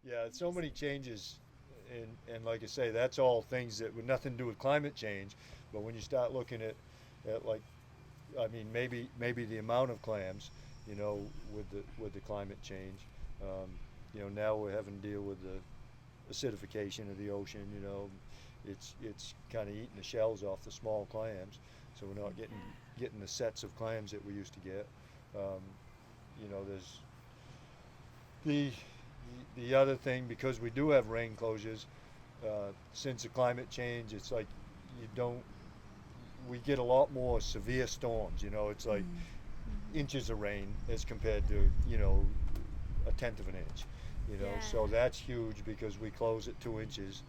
Yeah, so many changes, and like I say, that's all things that with nothing to do with climate change. But when you start looking at like, I mean, maybe the amount of clams, with the climate change, um, now we're having to deal with the acidification of the ocean. It's kind of eating the shells off the small clams, so we're not getting the sets of clams that we used to get. Um, there's the the other thing, because we do have rain closures, since the climate change, it's like you don't. We get a lot more severe storms. It's like inches of rain as compared to a tenth of an inch. So Yeah. that's huge because we close at 2 inches,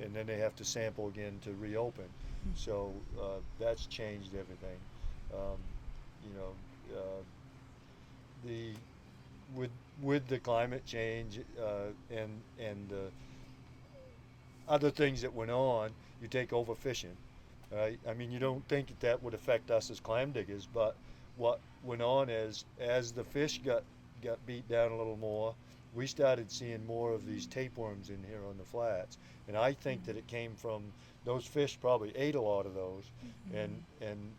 and then they have to sample again to reopen. So that's changed everything. Um, you know, the with with the climate change, and other things that went on, you take overfishing, right? I mean, you don't think that would affect us as clam diggers, but what went on is as the fish got beat down a little more, we started seeing more of these tapeworms in here on the flats, and I think that it came from those fish probably ate a lot of those, and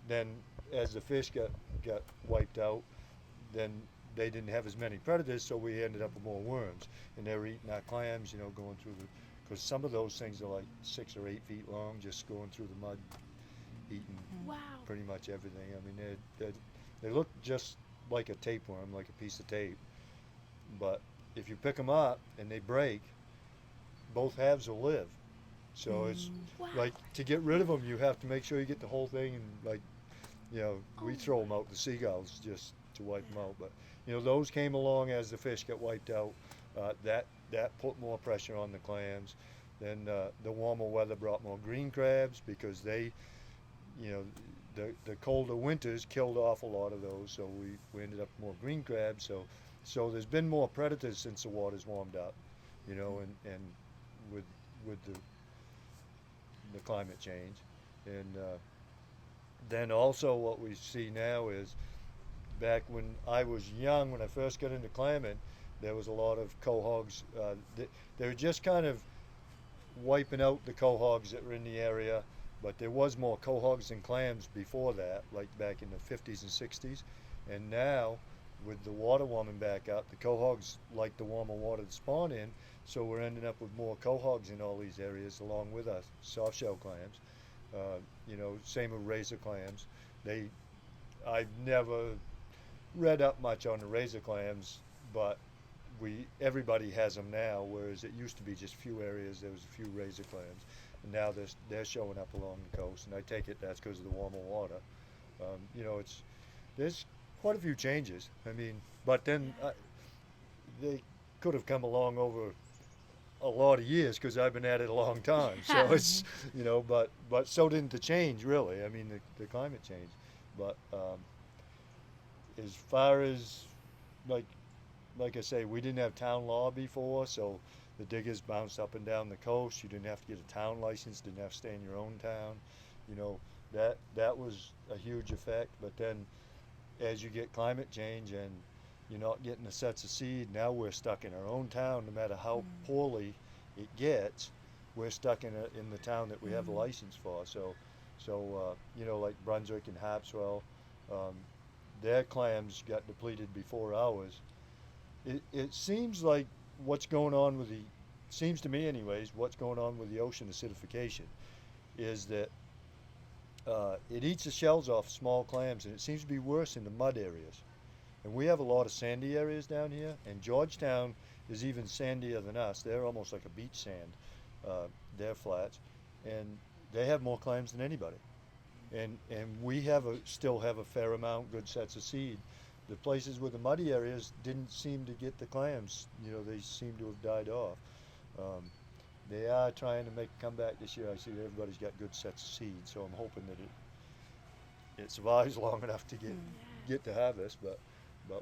then as the fish got wiped out, then they didn't have as many predators, so we ended up with more worms, and they were eating our clams, going through the, because some of those things are like 6 or 8 feet long, just going through the mud, eating Wow. pretty much everything. I mean, they look just like a tapeworm, like a piece of tape, but if you pick them up and they break, both halves will live. So it's like Wow. to get rid of them, you have to make sure you get the whole thing, and like we Oh throw my. them out, the seagulls, just to wipe them Yeah. out. But those came along as the fish got wiped out. That put more pressure on the clams. Then the warmer weather brought more green crabs because you know, the colder winters killed off a lot of those. So we ended up with more green crabs. So there's been more predators since the water's warmed up. And with with the climate change, and then also what we see now is back when I was young, when I first got into clamming, there was a lot of quahogs. They were just kind of wiping out the quahogs that were in the area, but there was more quahogs than clams before that, like back in the 50s and 60s. And now, with the water warming back up, the quahogs like the warmer water to spawn in, so we're ending up with more quahogs in all these areas, along with us soft shell clams. Same with razor clams. They, I've never read up much on the razor clams, but we everybody has them now. Whereas it used to be just few areas there was a few razor clams, and now they're showing up along the coast. And I take it that's because of the warmer water. It's there's quite a few changes. I mean, but then they could have come along over a lot of years because I've been at it a long time. So Yeah. it's but so didn't the change really. I mean the climate change, but as far as like like I say, we didn't have town law before, so the diggers bounced up and down the coast. You didn't have to get a town license, didn't have to stay in your own town. You know, that was a huge effect. But then as you get climate change and you're not getting the sets of seed, now we're stuck in our own town no matter how poorly it gets. We're stuck in the town that we have a license for. So like Brunswick and Harpswell, um, their clams got depleted before ours. It seems like what's going on with the seems to me anyways what's going on with the ocean acidification is that it eats the shells off small clams, and it seems to be worse in the mud areas, and we have a lot of sandy areas down here, and Georgetown is even sandier than us. They're almost like a beach sand, their flats, and they have more clams than anybody, and we still have a fair amount good sets of seed. The places with the muddy areas didn't seem to get the clams. They seem to have died off. Um, they are trying to make a comeback this year. I see that everybody's got good sets of seed, so I'm hoping that it survives long enough to get to harvest. But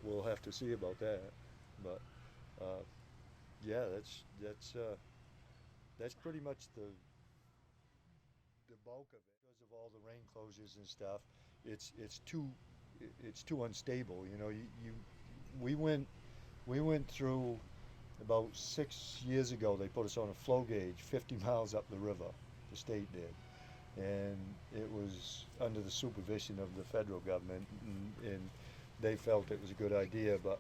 we'll have to see about that. But uh, yeah, that's pretty much the bulk of it. Because of all the rain closures and stuff, it's too it's too unstable. We went through about 6 years ago, they put us on a flow gauge 50 miles up the river. The state did, and it was under the supervision of the federal government, and they felt it was a good idea. But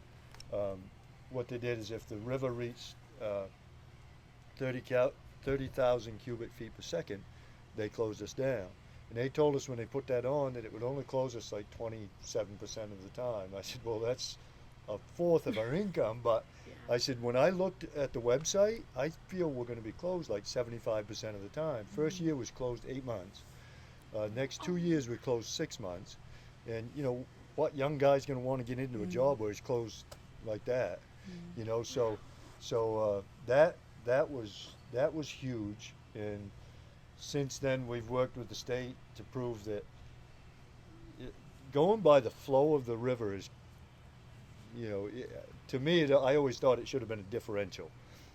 what they did is, if the river reached 30,000 cubic feet per second, they closed us down. And they told us when they put that on that it would only close us like 27% of the time. I said, well, that's a fourth of our income. But I said, when I looked at the website, I feel we're going to be closed like 75% of the time. First year was closed 8 months. Next 2 years we closed 6 months. And you know, what young guy's going to want to get into a job where it's closed like that? You know, so that was huge. And since then we've worked with the state to prove that going by the flow of the river is, you know, to me, I always thought it should have been a differential,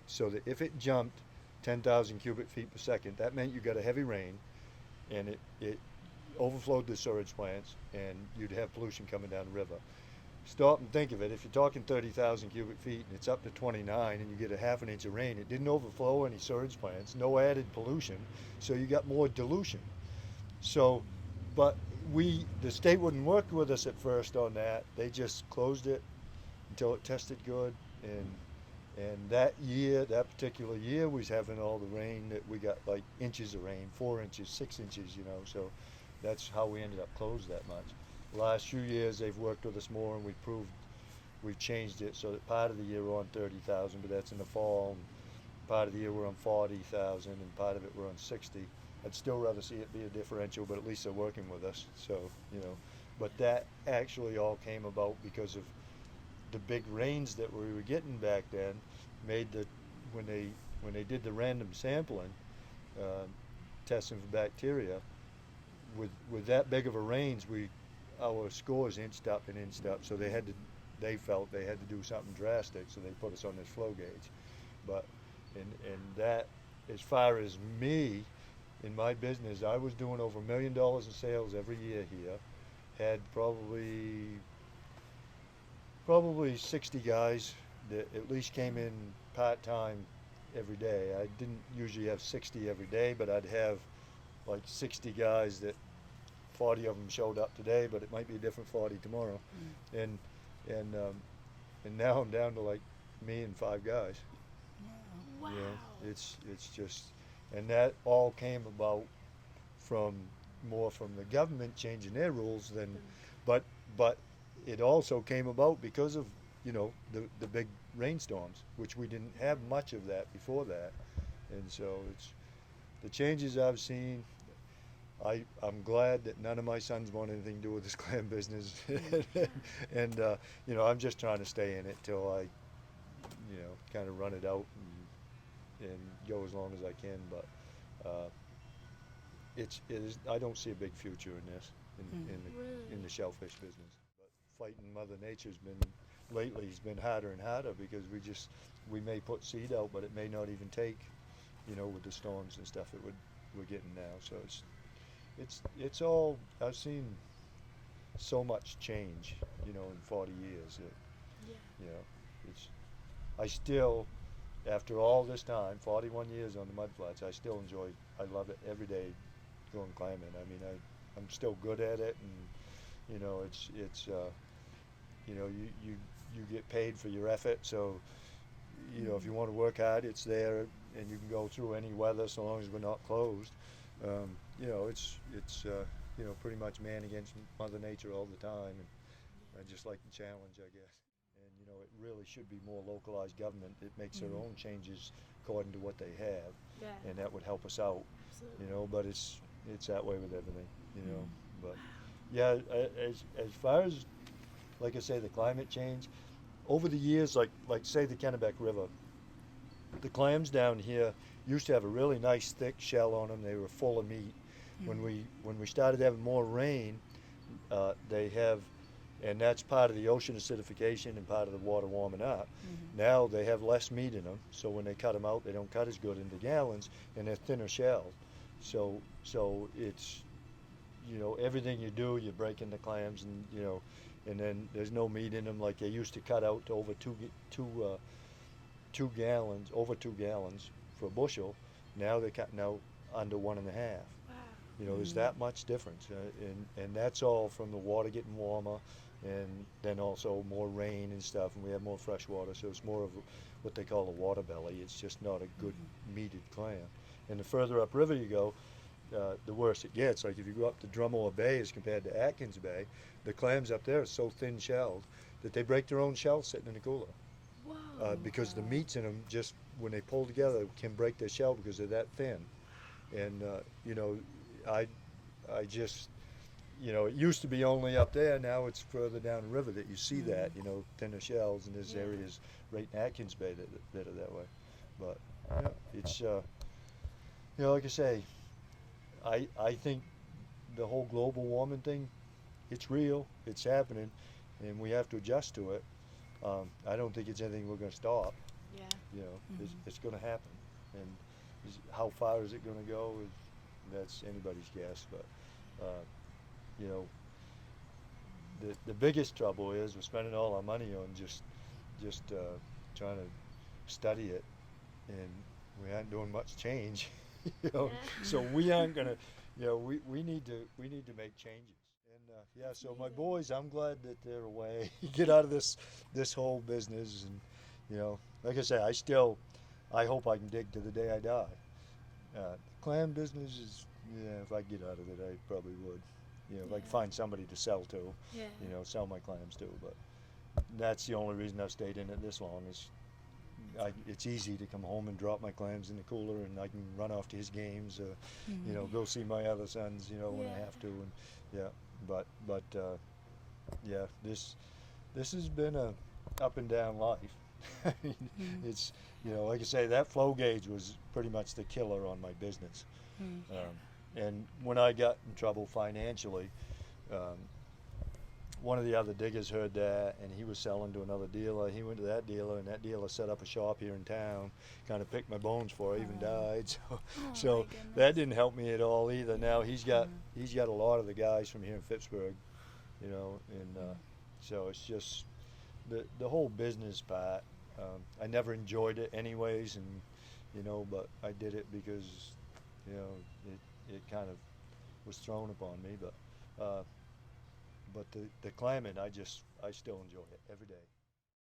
so that if it jumped 10,000 cubic feet per second, that meant you got a heavy rain, and it overflowed the sewage plants, and you'd have pollution coming down the river. Stop and think of it. If you're talking 30,000 cubic feet and it's up to 29 and you get a half an inch of rain, it didn't overflow any sewage plants, no added pollution, so you got more dilution. So, but the state wouldn't work with us at first on that. They just closed it until it tested good, and that particular year, we was having all the rain that we got, like inches of rain, 4 inches, 6 inches, you know, so that's how we ended up closed that much. Last few years they've worked with us more, and we've changed it so that part of the year we're on 30,000, but that's in the fall, and part of the year we're on 40,000, and part of it we're on 60. I'd still rather see it be a differential, but at least they're working with us, so, you know. But that actually all came about because of the big rains that we were getting back then. Made when they did the random sampling, testing for bacteria, with that big of a rains, our scores inched up and inched up. So they felt they had to do something drastic, so they put us on this flow gauge. But and that, as far as me in my business, I was doing over $1 million in sales every year here. Had probably 60 guys that at least came in part-time every day. I didn't usually have 60 every day, but I'd have like 60 guys that 40 of them showed up today, but it might be a different 40 tomorrow. And now I'm down to like me and 5 guys. Wow. You know, it's just, and that all came about more from the government changing their rules than, but it also came about because of, you know, the big rainstorms, which we didn't have much of that before that. And so it's the changes I've seen. I'm glad that none of my sons want anything to do with this clam business. And you know, I'm just trying to stay in it till I, you know, kind of run it out and go as long as I can. But it is, I don't see a big future in this, in the shellfish business. But fighting Mother Nature's been harder and harder, because we may put seed out, but it may not even take, you know, with the storms and stuff that we're getting now. So it's all, I've seen so much change, you know, in 40 years that, you know, I still, after all this time, 41 years on the mudflats, I still enjoy, I love it every day going climbing. I mean, I'm still good at it, and, you know, it's you know, you get paid for your effort, so, you know, if you want to work hard, it's there, and you can go through any weather so long as we're not closed. You know, it's you know, pretty much man against Mother Nature all the time, and I just like the challenge, I guess. And you know, it really should be more localized government that makes their own changes according to what they have, and that would help us out. Absolutely. You know, but it's that way with everything, you know. But yeah, as far as, like I say, the climate change over the years, like say the Kennebec River, the clams down here used to have a really nice thick shell on them. They were full of meat. When we started having more rain, they have, and that's part of the ocean acidification and part of the water warming up. Now they have less meat in them, so when they cut them out, they don't cut as good into gallons, and they're thinner shelled. So it's, you know, everything you do, you're breaking the clams, and you know, and then there's no meat in them like they used to cut out to over two 2 gallons, over 2 gallons for a bushel. Now they're cutting out under 1.5. Wow. You know, there's that much difference, and that's all from the water getting warmer, and then also more rain and stuff, and we have more fresh water, so it's more of what they call a water belly. It's just not a good meated clam. And the further upriver you go, the worse it gets. Like if you go up to Drumgold Bay as compared to Atkins Bay, the clams up there are so thin-shelled that they break their own shell sitting in the cooler. Whoa. Because the meats in them, just when they pull together, can break their shell because they're that thin. And you know, I just, you know, it used to be only up there. Now it's further down the river that you see that, you know, thinner shells, and there's areas right in Atkins Bay that are that way. But yeah, it's, you know, like I say, I think the whole global warming thing, it's real, it's happening, and we have to adjust to it. I don't think it's anything we're going to stop. Yeah. You know, it's going to happen, and how far is it going to go? That's anybody's guess. But you know, the biggest trouble is we're spending all our money on just trying to study it, and we aren't doing much change. You know, so we aren't going to. You know, we need to make changes. And yeah, so my boys, I'm glad that they're away. Get out of this whole business, and you know, like I say, I hope I can dig to the day I die. Clam business is, yeah, if I get out of it, I probably would. You know, if I could find somebody to sell to, Yeah. you know, sell my clams to. But that's the only reason I've stayed in it this long is it's easy to come home and drop my clams in the cooler, and I can run off to his games, you know, go see my other sons, you know, when I have to, and yeah, but yeah, this has been a up and down life. I mean, it's, you know, like I say, that flow gauge was pretty much the killer on my business. And when I got in trouble financially, um, one of the other diggers heard that, and he was selling to another dealer. He went to that dealer, and that dealer set up a shop here in town, kind of picked my bones for. I even died. So that didn't help me at all either. Now he's got a lot of the guys from here in Phippsburg, you know, and so it's just the whole business part. I never enjoyed it anyways, and you know, but I did it because, you know, it kind of was thrown upon me, but the clamming, I still enjoy it every day.